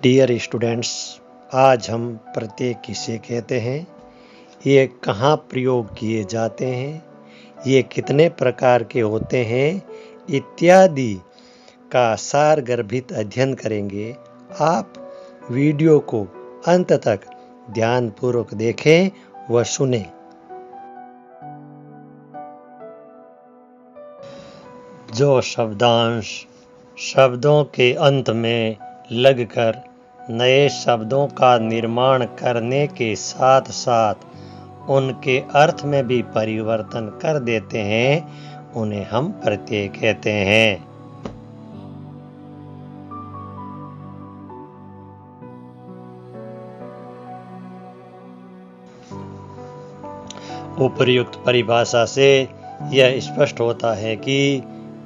Dear students, आज हम प्रत्यय किसे कहते हैं, ये कहाँ प्रयोग किए जाते हैं, ये कितने प्रकार के होते हैं इत्यादि का सारगर्भित अध्ययन करेंगे। आप वीडियो को अंत तक ध्यानपूर्वक देखें व सुनें। जो शब्दांश शब्दों के अंत में लगकर नए शब्दों का निर्माण करने के साथ साथ उनके अर्थ में भी परिवर्तन कर देते हैं, उन्हें हम प्रत्यय कहते हैं। उपर्युक्त परिभाषा से यह स्पष्ट होता है कि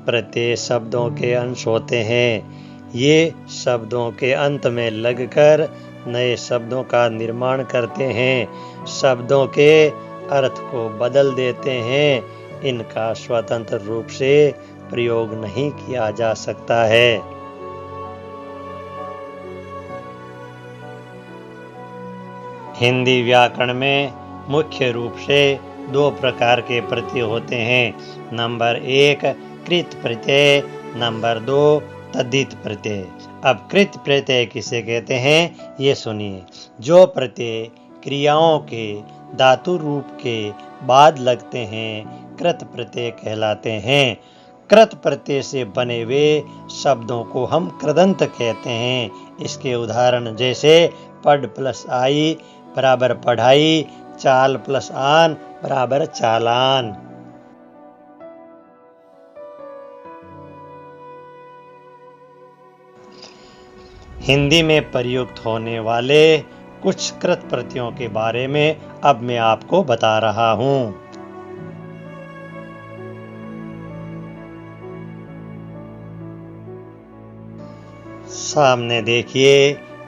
प्रत्यय शब्दों के अंश होते हैं। ये शब्दों के अंत में लगकर नए शब्दों का निर्माण करते हैं, शब्दों के अर्थ को बदल देते हैं। इनका स्वतंत्र रूप से प्रयोग नहीं किया जा सकता है। हिंदी व्याकरण में मुख्य रूप से दो प्रकार के प्रत्यय होते हैं। नंबर 1 कृत प्रत्यय, नंबर 2 तद्धित प्रत्यय। अब कृत प्रत्यय किसे कहते हैं ये सुनिए। जो प्रत्यय क्रियाओं के धातु रूप के बाद लगते हैं कृत प्रत्यय कहलाते हैं। कृत प्रत्यय से बने हुए शब्दों को हम कृदंत कहते हैं। इसके उदाहरण जैसे पढ़ प्लस आई बराबर पढ़ाई, चाल प्लस आन बराबर चालान। हिंदी में प्रयुक्त होने वाले कुछ कृत प्रत्ययों के बारे में अब मैं आपको बता रहा हूँ। सामने देखिए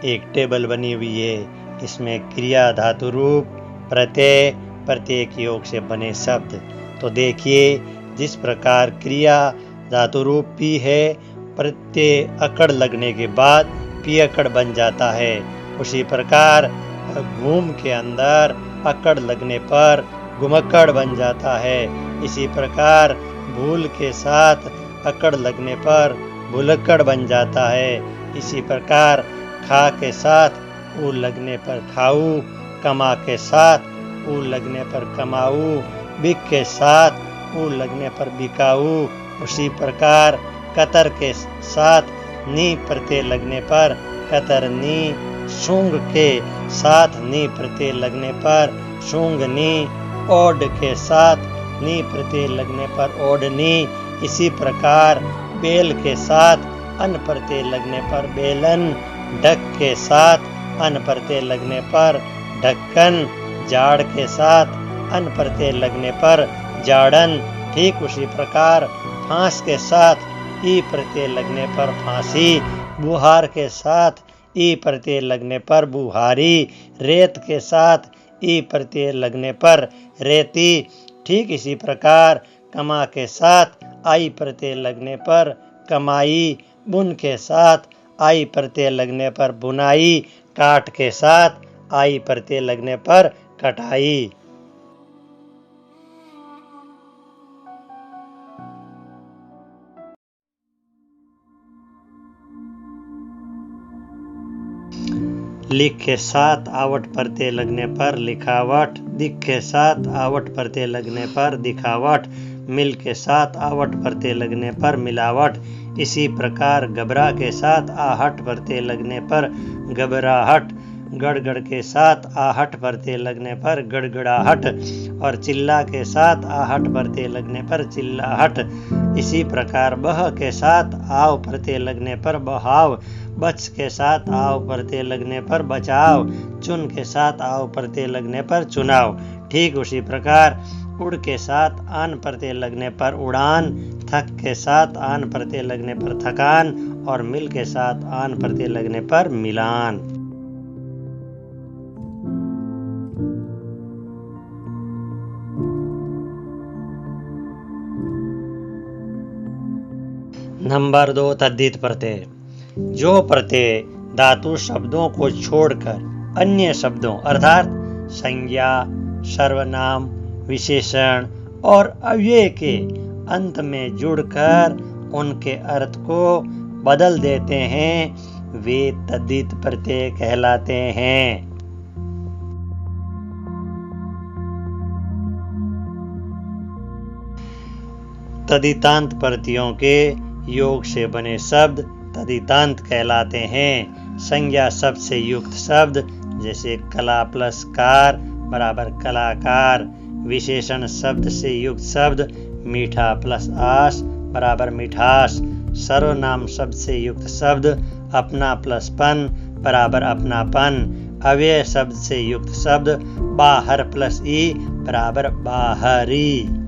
एक टेबल बनी हुई है। इसमें क्रिया धातु रूप प्रत्यय प्रत्येक योग से बने शब्द। तो देखिए जिस प्रकार क्रिया धातु रूप पी है, प्रत्यय अकड़ लगने के बाद पी अकड़ बन जाता है। उसी प्रकार घूम के अंदर अकड़ लगने पर घुमक्कड़ बन जाता है। इसी प्रकार भूल के साथ अकड़ लगने पर भुलक्कड़ बन जाता है। इसी प्रकार खा के साथ ऊ लगने पर खाऊ, कमा के साथ ऊ लगने पर कमाऊ, बिक के साथ ऊ लगने पर बिकाऊ। उसी प्रकार कतर के साथ नी प्रत्यय लगने पर कतरनी, सूंग के साथ नी प्रत्यय लगने पर सूंगनी, ओड के साथ नी प्रत्यय लगने पर ओडनी। इसी प्रकार बेल के साथ अन प्रत्यय लगने पर बेलन, ढक के साथ अन प्रत्यय लगने पर ढक्कन, जाड़ के साथ अन प्रत्यय लगने पर जाड़न। ठीक उसी प्रकार फांस के साथ ई प्रत्यय लगने पर फांसी, बुहार के साथ ई प्रत्यय लगने पर बुहारी, रेत के साथ ई प्रत्यय लगने पर रेती। ठीक इसी प्रकार कमा के साथ आई प्रत्यय लगने पर कमाई, बुन के साथ आई प्रत्यय लगने पर बुनाई, काट के साथ आई प्रत्यय लगने पर कटाई। लिख के साथ आवट प्रत्यय लगने पर लिखावट, दिख के साथ आवट प्रत्यय लगने पर दिखावट, मिल के साथ आवट प्रत्यय लगने पर मिलावट। इसी प्रकार घबरा के साथ आहट प्रत्यय लगने पर घबराहट, गड़गड़ के साथ आहट प्रत्यय लगने पर गड़गड़ाहट और चिल्ला के साथ आहट प्रत्यय लगने पर चिल्लाहट। इसी प्रकार बह के साथ आव प्रत्यय लगने पर बहाव, बच के साथ आव प्रत्यय लगने पर बचाव, चुन के साथ आव प्रत्यय लगने पर चुनाव। ठीक उसी प्रकार उड़ के साथ आन प्रत्यय लगने पर उड़ान, थक के साथ आन प्रत्यय लगने पर थकान और मिल के साथ आन प्रत्यय लगने पर मिलान। नंबर 2 तद्धित प्रत्यय। जो प्रत्यय धातु शब्दों को छोड़कर अन्य शब्दों अर्थात संज्ञा, सर्वनाम, विशेषण और अव्यय के अंत में जुड़कर उनके अर्थ को बदल देते हैं, वे तद्धित प्रत्यय कहलाते हैं। तद्धितांत प्रत्ययों के योग से बने शब्द तद्धितांत कहलाते हैं। संज्ञा शब्द से युक्त शब्द जैसे कला प्लस कार बराबर कलाकार, विशेषण शब्द से युक्त शब्द मीठा प्लस आस बराबर मिठास, सर्वनाम शब्द से युक्त शब्द अपना प्लस पन बराबर अपनापन, अव्यय शब्द से युक्त शब्द बाहर प्लस ई बराबर बाहरी।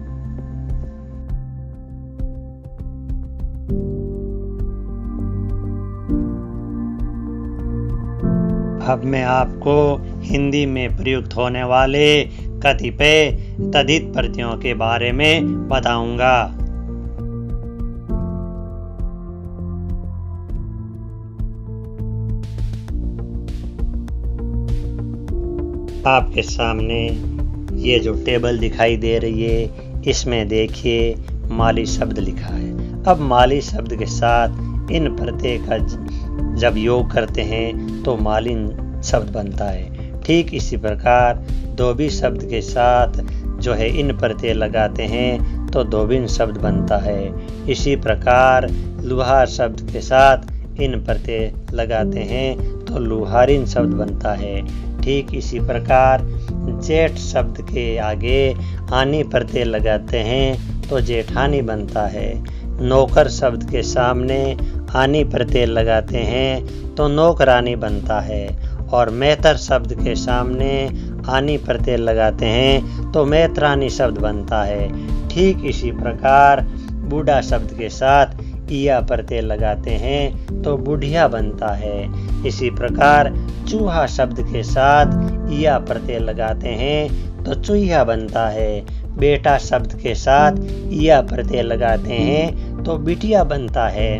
अब मैं आपको हिंदी में प्रयुक्त होने वाले कतिपय तद्धित प्रत्ययों के बारे में बताऊंगा। आपके सामने ये जो टेबल दिखाई दे रही है, इसमें देखिए माली शब्द लिखा है। अब माली शब्द के साथ इन प्रत्यय का जब योग करते हैं तो मालिन शब्द बनता है। ठीक इसी प्रकार धोबी शब्द के साथ जो है इन प्रत्यय लगाते हैं तो धोबिन शब्द बनता है। इसी प्रकार लुहार शब्द के साथ इन प्रत्यय लगाते हैं तो लुहारिन शब्द बनता है। ठीक इसी प्रकार जेठ शब्द के आगे आनी प्रत्यय लगाते हैं तो जेठानी बनता है। नौकर शब्द के सामने आनी प्रत्यय लगाते हैं तो नौकरानी बनता है। और मैतर शब्द के सामने आनी प्रत्यय लगाते हैं तो मैत्रानी शब्द बनता है। ठीक इसी प्रकार बूढ़ा शब्द के साथ ईया प्रत्यय लगाते हैं तो बुढ़िया बनता है। इसी प्रकार चूहा शब्द के साथ ईया प्रत्यय लगाते हैं तो चूहिया बनता है। बेटा शब्द के साथ ईया प्रत्यय लगाते हैं तो बिटिया बनता है।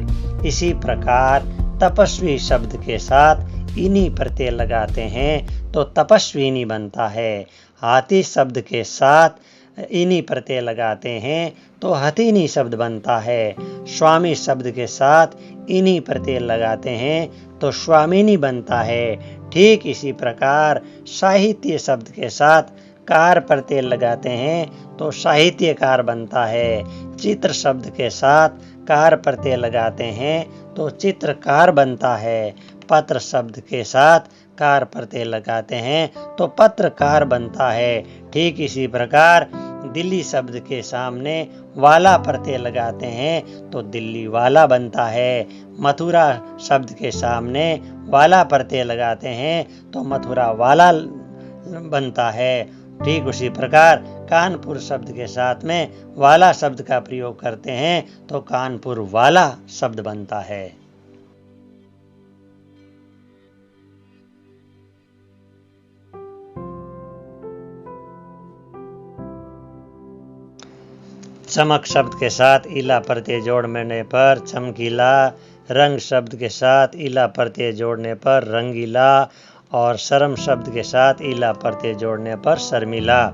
इसी प्रकार तपस्वी शब्द के साथ इनी प्रत्यय लगाते हैं तो तपस्विनी बनता है। हाथी शब्द के साथ इनी प्रत्यय लगाते हैं तो हथिनी शब्द बनता है। स्वामी शब्द के साथ इनी प्रत्यय लगाते हैं तो स्वामिनी बनता है। ठीक इसी प्रकार साहित्य शब्द के साथ कार प्रत्यय लगाते हैं तो साहित्यकार बनता है। चित्र शब्द के साथ कार प्रत्यय लगाते हैं तो चित्रकार बनता है। पत्र शब्द के साथ कार प्रत्यय लगाते हैं तो पत्रकार बनता है। ठीक इसी प्रकार दिल्ली शब्द के सामने वाला प्रत्यय लगाते हैं तो दिल्ली वाला बनता है। मथुरा शब्द के सामने वाला प्रत्यय लगाते हैं तो मथुरा वाला बनता है। ठीक उसी प्रकार कानपुर शब्द के साथ में वाला शब्द का प्रयोग करते हैं तो कानपुर वाला शब्द बनता है। चमक शब्द के साथ इला प्रत्यय जोड़ने पर चमकीला, रंग शब्द के साथ इला प्रत्यय जोड़ने पर रंगीला और शर्म शब्द के साथ इला प्रत्यय जोड़ने पर शर्मिला।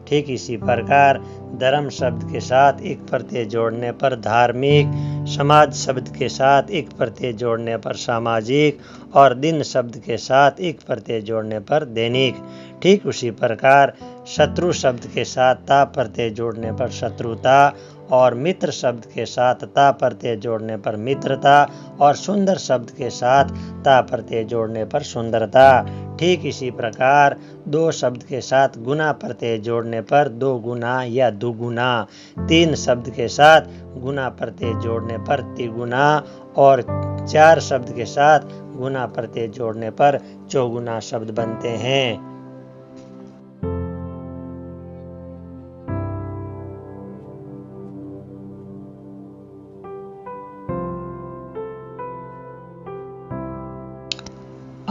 ठीक इसी प्रकार धर्म शब्द के साथ एक प्रत्यय जोड़ने पर धार्मिक, समाज शब्द के साथ एक प्रत्यय जोड़ने पर सामाजिक और दिन शब्द के साथ एक प्रत्यय जोड़ने पर दैनिक। ठीक उसी प्रकार शत्रु शब्द के साथ ता प्रत्यय जोड़ने पर शत्रुता और मित्र शब्द के साथ ता प्रत्यय जोड़ने पर मित्रता और सुंदर शब्द के साथ ता प्रत्यय जोड़ने पर सुंदरता। ठीक इसी प्रकार दो शब्द के साथ गुना प्रत्यय जोड़ने पर दो गुना या दुगुना, तीन शब्द के साथ गुना प्रत्यय जोड़ने पर तिगुना और चार शब्द के साथ गुना प्रत्यय जोड़ने पर चौगुना शब्द बनते हैं।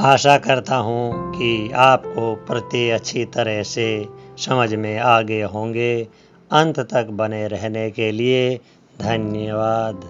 आशा करता हूँ कि आपको प्रत्यय अच्छी तरह से समझ में आ गए होंगे। अंत तक बने रहने के लिए धन्यवाद।